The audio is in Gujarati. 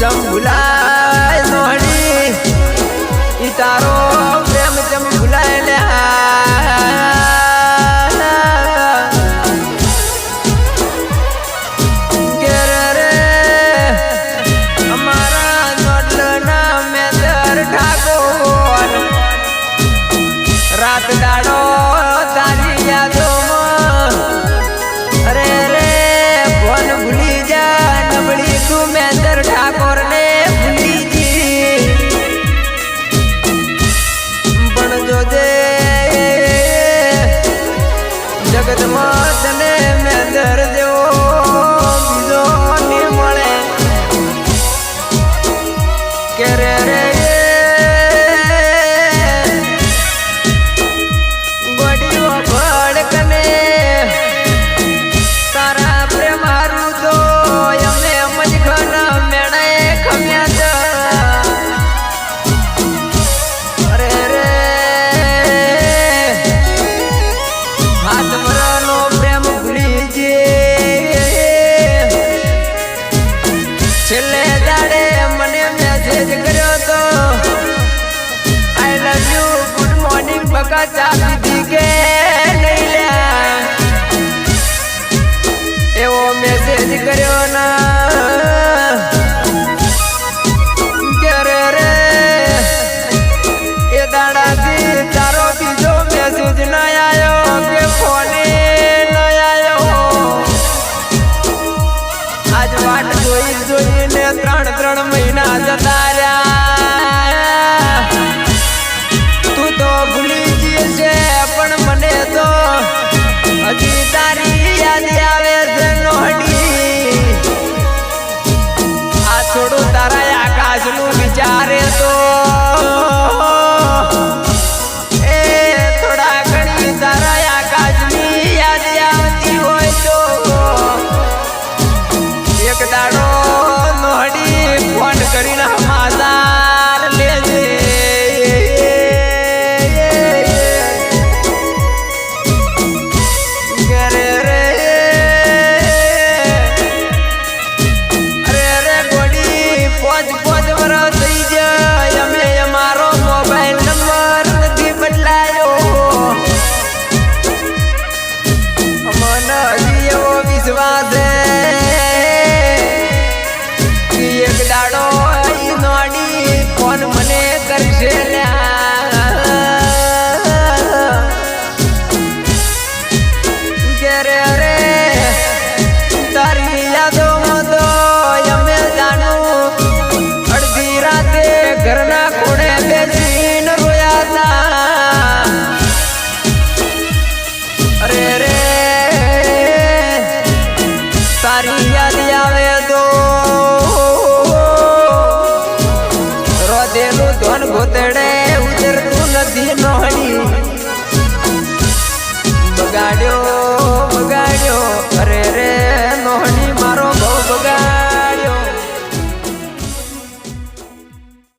ચમ ભૂલાય નોડી ઈ તારો પ્રેમ ચમ ભૂલાય લે રાત દાડો તારી યાદોમાં અરે રે ફોન ભૂલી જા નબળી તું મેંદર ઠાકોર ને ભૂલી જી પણ જોજે જગતમાં તને મેંદર જેવો બીજો ની મળે કે રે રે છેલ્લે દાડે મને મેસેજ કર્યો તો આઈ લવ યુ ગુડ મોર્નિંગ બકા ચા પીધી કે નહીં લ્યા એવો મેસેજ કર્યો ના કે રે રે એ દાડાથી તારો બીજો મેસેજ ન આવ્યો કે ફોને ન આવ્યો આજ વાટ જોઈને 3 મહિના જતા રહ્યા તું તો ભૂલી ગઈ છે પણ મને તો હજી તારી યાદ આવે છે નોડી આ થોડું તારા આકાશનું વિચારે તો એ થોડા ઘણી તારા આકાશની યાદ આવતી હોય તો એક દાડો નોડી ફોન કરીને સમાચાર લેજે રે રે અરે રે ગોડી 5 વર્ષ થઈ જાય અમે અમારો મોબાઈલ નંબર નથી બદલાયો મને હજી એવો વિશ્વાસ એક દાડો નોડી ફોન મને કરશે રે રે તારી યાદોમાં તો અમે જાણું અડધી રાતે ઘરના કોણે બેસીને રોયા હતા અરે રે તારી યાદ આવે તો રોદેલું ધન ગોતડે ઉતરતું નથી નોડી બગાડ્યો